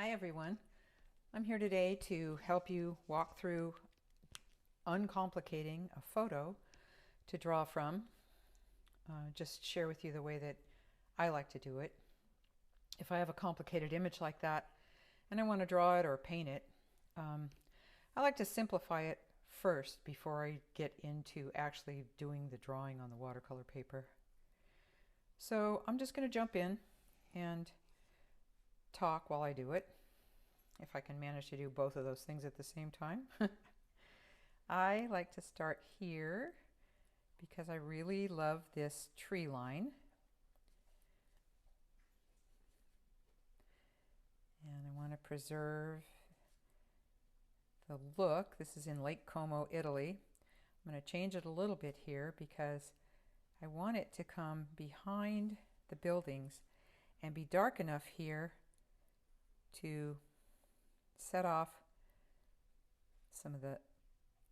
Hi everyone. I'm here today to help you walk through uncomplicating a photo to draw from. Just share with you the way that I like to do it. If I have a complicated image like that and I want to draw it or paint it, I like to simplify it first before I get into actually doing the drawing on the watercolor paper. So I'm just going to jump in and talk while I do it, if I can manage to do both of those things at the same time. I like to start here because I really love this tree line. And I want to preserve the look. This is in Lake Como, Italy. I'm going to change it a little bit here because I want it to come behind the buildings and be dark enough here to set off some of the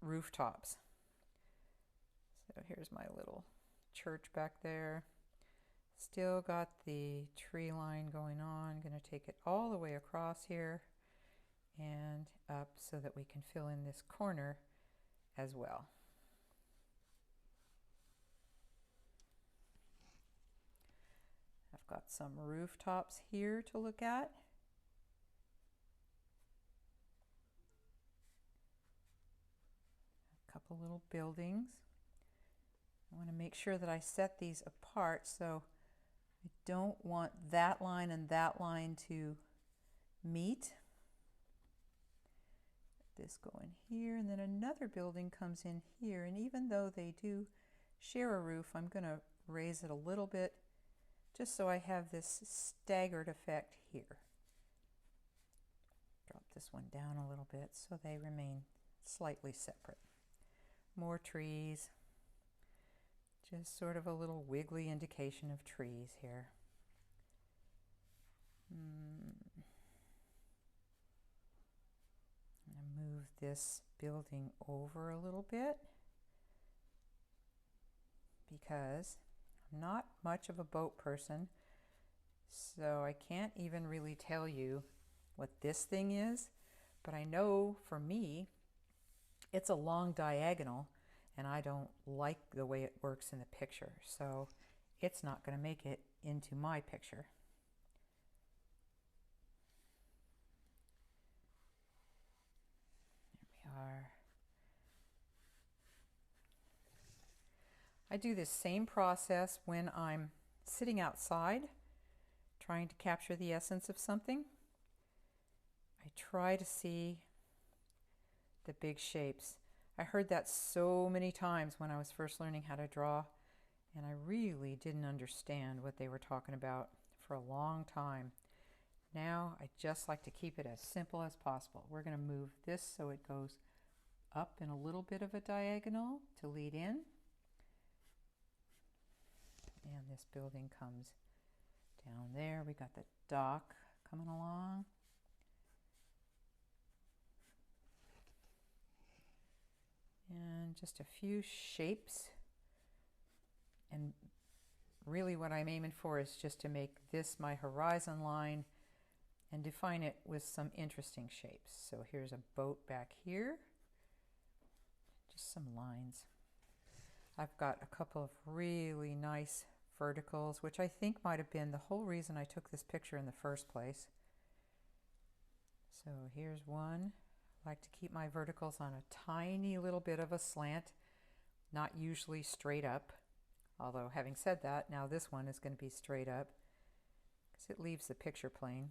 rooftops. So here's my little church back there. Still got the tree line going on. I'm going to take it all the way across here and up so that we can fill in this corner as well. I've got some rooftops here to look at. A couple little buildings. I want to make sure that I set these apart, so I don't want that line and that line to meet. This go in here, and then another building comes in here, and even though they do share a roof, I'm going to raise it a little bit just so I have this staggered effect here. Drop this one down a little bit so they remain slightly separate. More trees. Just sort of a little wiggly indication of trees here. I'm going to move this building over a little bit because I'm not much of a boat person, so I can't even really tell you what this thing is, but I know for me it's a long diagonal and I don't like the way it works in the picture, so it's not going to make it into my picture. There we are. I do this same process when I'm sitting outside trying to capture the essence of something. I try to see the big shapes. I heard that so many times when I was first learning how to draw, and I really didn't understand what they were talking about for a long time. Now I just like to keep it as simple as possible. We're going to move this so it goes up in a little bit of a diagonal to lead in. And this building comes down there. We got the dock coming along. And just a few shapes. And really what I'm aiming for is just to make this my horizon line and define it with some interesting shapes. So here's a boat back here. Just some lines. I've got a couple of really nice verticals, which I think might have been the whole reason I took this picture in the first place. So here's one. I like to keep my verticals on a tiny little bit of a slant, not usually straight up. Although having said that, now this one is going to be straight up because it leaves the picture plain.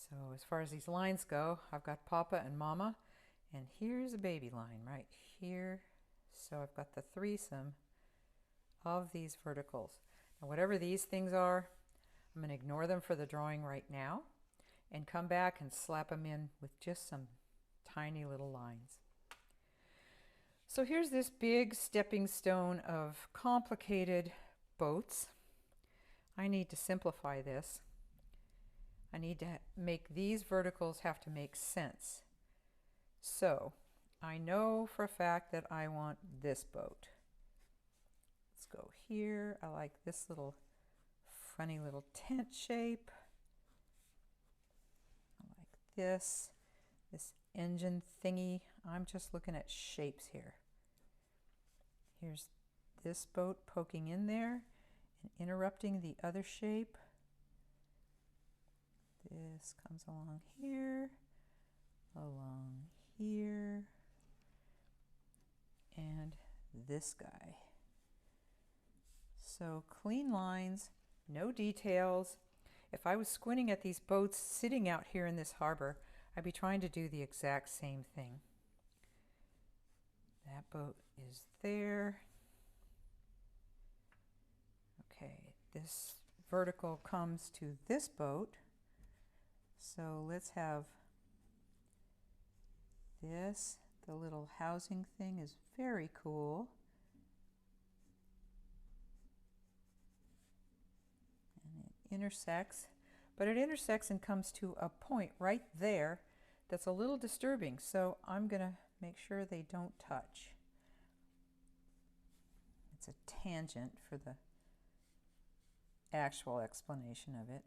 So as far as these lines go, I've got Papa and Mama, and here's a baby line right here. So I've got the threesome of these verticals. Now whatever these things are, I'm going to ignore them for the drawing right now and come back and slap them in with just some tiny little lines. So here's this big stepping stone of complicated boats. I need to simplify this. I need to make these verticals have to make sense. So I know for a fact that I want this boat. It's go here. I like this little funny little tent shape. I like this engine thingy. I'm just looking at shapes here. Here's this boat poking in there and interrupting the other shape. This comes along here, and this guy. So clean lines, no details. If I was squinting at these boats sitting out here in this harbor, I'd be trying to do the exact same thing. That boat is there. Okay, this vertical comes to this boat. So let's have this. The little housing thing is very cool. And it intersects, but it intersects and comes to a point right there that's a little disturbing. So I'm going to make sure they don't touch. It's a tangent for the actual explanation of it.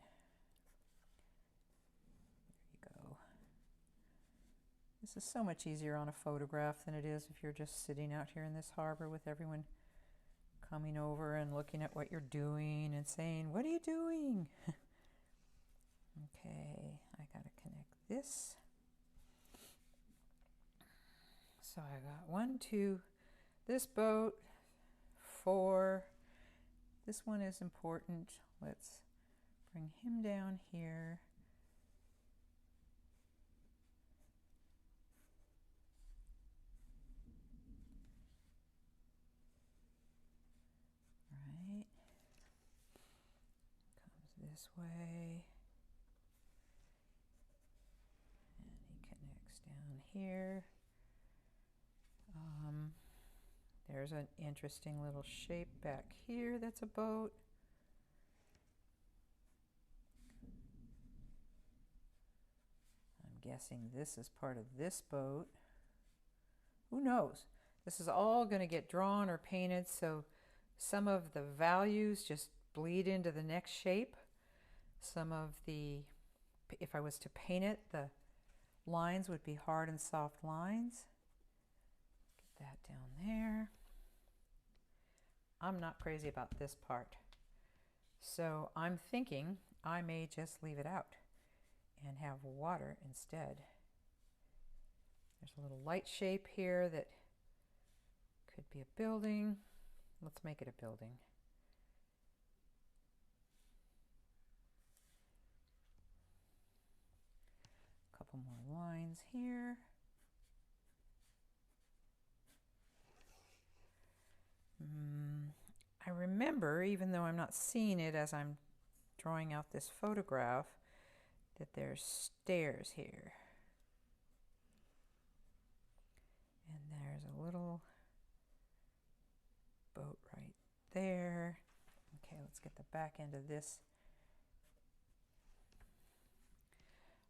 This is so much easier on a photograph than it is if you're just sitting out here in this harbor with everyone coming over and looking at what you're doing and saying, "What are you doing?" Okay, I gotta connect this. So I got 1, 2, this boat, 4. This one is important. Let's bring him down here. This way, and he connects down here. There's an interesting little shape back here that's a boat. I'm guessing this is part of this boat. Who knows? This is all going to get drawn or painted, so some of the values just bleed into the next shape. Some of the, if I was to paint it, the lines would be hard and soft lines. Get that down there. I'm not crazy about this part. So I'm thinking I may just leave it out and have water instead. There's a little light shape here that could be a building. Let's make it a building. Couple more lines here. I remember, even though I'm not seeing it as I'm drawing out this photograph, that there's stairs here. And there's a little boat right there. Okay, let's get the back end of this.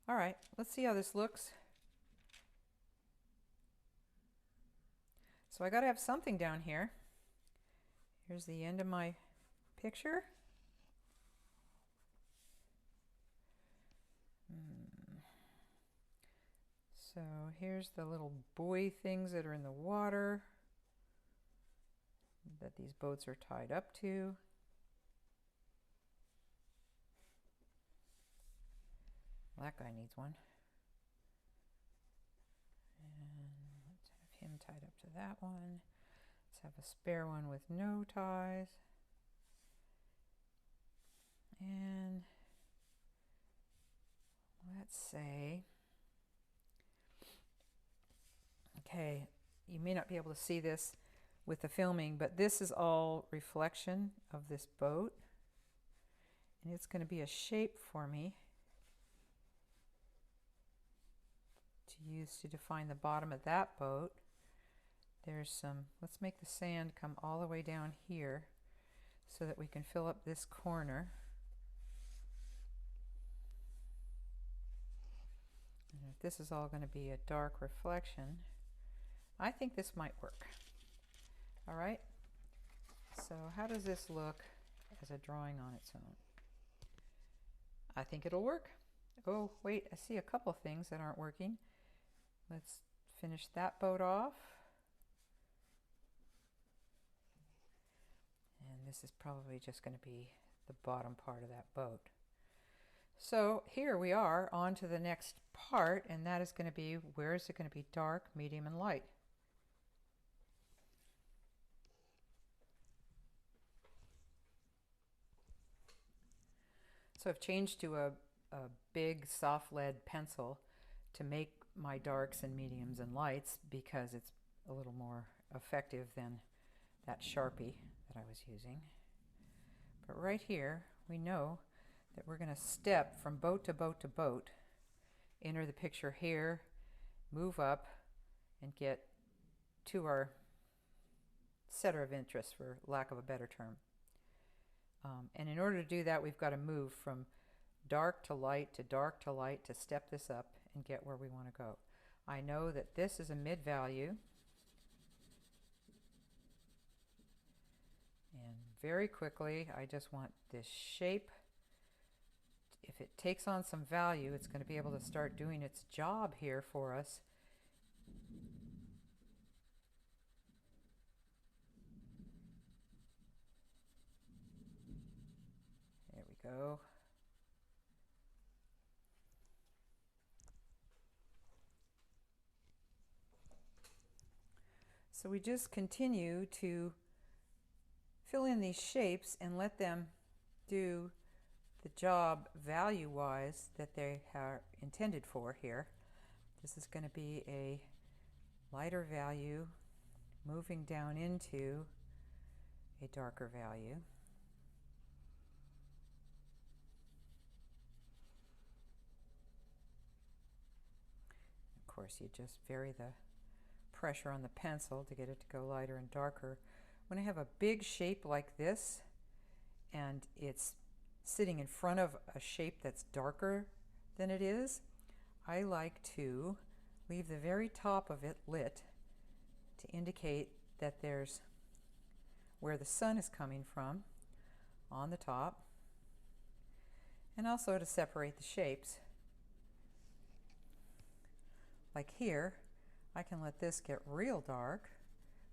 All right, let's see how this looks. So I got to have something down here. Here's the end of my picture. So here's the little buoy things that are in the water that these boats are tied up to. Well, that guy needs one. And let's have him tied up to that one. Let's have a spare one with no ties. And let's say, okay, you may not be able to see this with the filming, but this is all reflection of this boat. And it's going to be a shape for me to use to define the bottom of that boat. There's some, let's make the sand come all the way down here so that we can fill up this corner. And if this is all going to be a dark reflection, I think this might work. All right, So how does this look as a drawing on its own? I think it'll work. Oh, wait, I see a couple things that aren't working. Let's finish that boat off. And this is probably just going to be the bottom part of that boat. So here we are on to the next part, and that is going to be, where is it going to be dark, medium, and light? So I've changed to a big soft lead pencil to make my darks and mediums and lights because it's a little more effective than that Sharpie that I was using. But right here we know that we're going to step from boat to boat to boat, enter the picture here, move up, and get to our center of interest, for lack of a better term. And in order to do that, we've got to move from dark to light to dark to light to step this up and get where we want to go. I know that this is a mid value, and very quickly I just want this shape. If it takes on some value, it's going to be able to start doing its job here for us. There we go. So we just continue to fill in these shapes and let them do the job value-wise that they are intended for here. This is going to be a lighter value moving down into a darker value. Of course, you just vary the pressure on the pencil to get it to go lighter and darker. When I have a big shape like this and it's sitting in front of a shape that's darker than it is, I like to leave the very top of it lit to indicate that there's where the sun is coming from on the top, and also to separate the shapes. Like here, I can let this get real dark,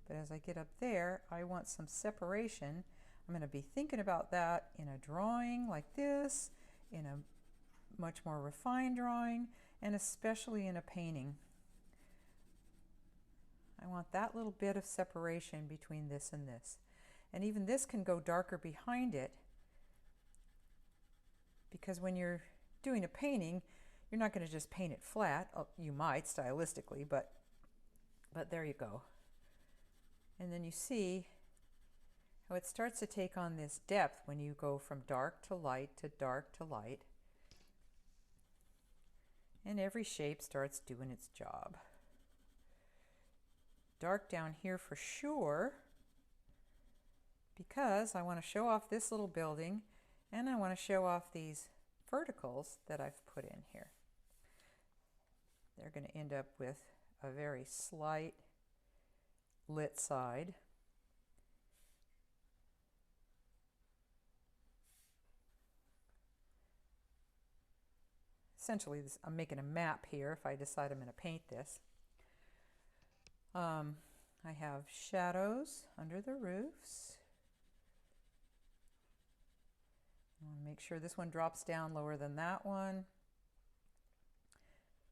but as I get up there, I want some separation. I'm going to be thinking about that in a drawing like this, in a much more refined drawing, and especially in a painting. I want that little bit of separation between this and this. And even this can go darker behind it, because when you're doing a painting, you're not going to just paint it flat. You might stylistically, but there you go. And then you see how it starts to take on this depth when you go from dark to light to dark to light. And every shape starts doing its job. Dark down here for sure, because I want to show off this little building, and I want to show off these verticals that I've put in here. They're going to end up with a very slight lit side. Essentially, I'm making a map here if I decide I'm going to paint this. I have shadows under the roofs. I want to make sure this one drops down lower than that one.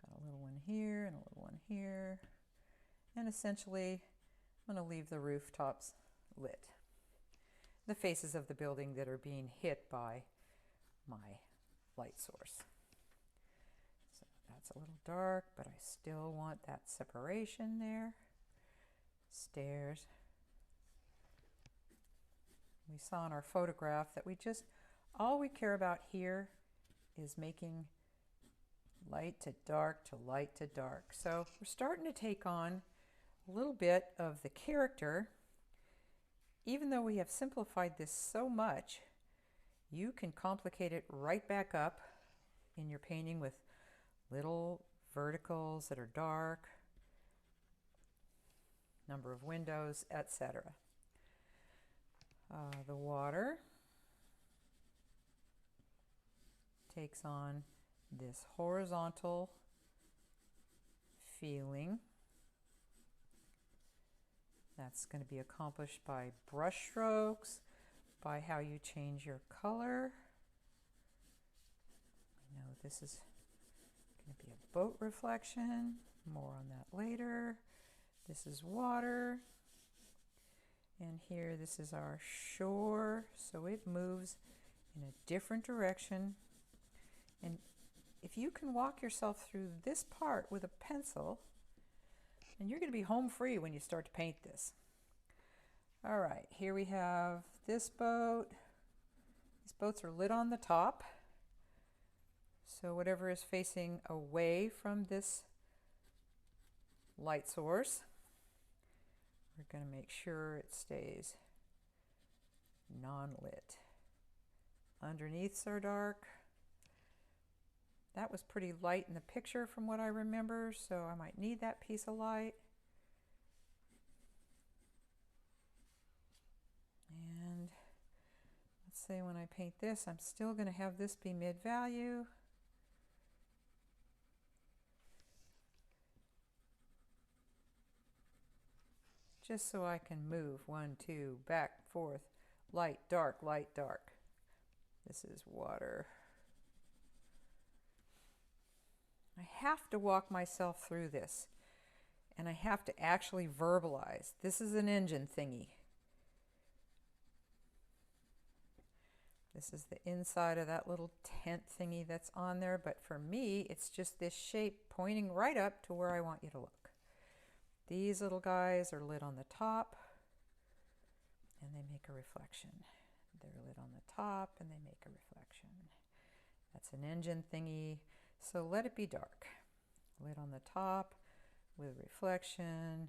Got a little one here and a little one here. And essentially, I'm going to leave the rooftops lit. The faces of the building that are being hit by my light source. So that's a little dark, but I still want that separation there. Stairs. We saw in our photograph that all we care about here is making light to dark to light to dark. So we're starting to take on a little bit of the character. Even though we have simplified this so much, you can complicate it right back up in your painting with little verticals that are dark, number of windows, etc. The water takes on this horizontal feeling. That's going to be accomplished by brush strokes, by how you change your color. I know this is going to be a boat reflection. More on that later. This is water. And here, this is our shore. So it moves in a different direction. And if you can walk yourself through this part with a pencil, and you're going to be home free when you start to paint this. All right, here we have this boat. These boats are lit on the top. So whatever is facing away from this light source, we're going to make sure it stays non-lit. Underneaths are dark. That was pretty light in the picture from what I remember, so I might need that piece of light. And let's say when I paint this, I'm still going to have this be mid-value. Just so I can move 1, 2, back, forth, light, dark, light, dark. This is water. I have to walk myself through this, and I have to actually verbalize. This is an engine thingy. This is the inside of that little tent thingy that's on there, but for me, it's just this shape pointing right up to where I want you to look. These little guys are lit on the top, and they make a reflection. They're lit on the top, and they make a reflection. That's an engine thingy, so let it be dark. Lit on the top with reflection.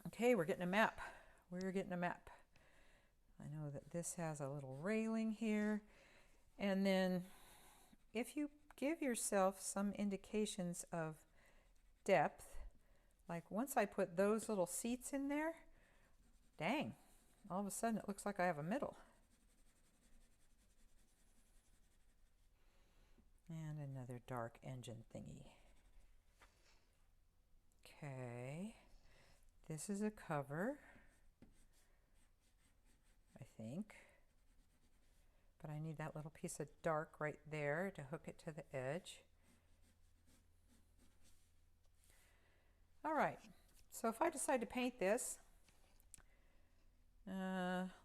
Okay, we're getting a map. We're getting a map. I know that this has a little railing here, and then if you give yourself some indications of depth, like once I put those little seats in there, dang, all of a sudden it looks like I have a middle. And another dark engine thingy. Okay, this is a cover, I think, but I need that little piece of dark right there to hook it to the edge. All right, so if I decide to paint this,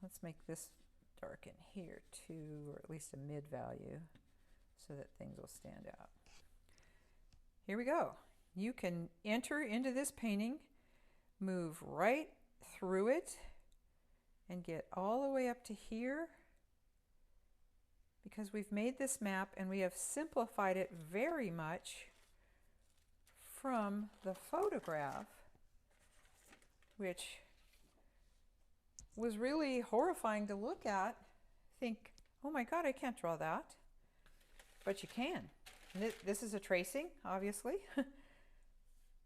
let's make this dark in here too, or at least a mid value, so that things will stand out. Here we go. You can enter into this painting, move right through it, and get all the way up to here, because we've made this map and we have simplified it very much from the photograph, which was really horrifying to look at. Think, oh my God, I can't draw that. But you can. This is a tracing, obviously.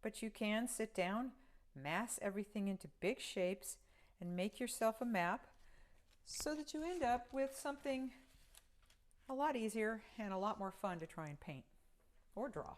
But you can sit down, mass everything into big shapes, and make yourself a map so that you end up with something a lot easier and a lot more fun to try and paint or draw.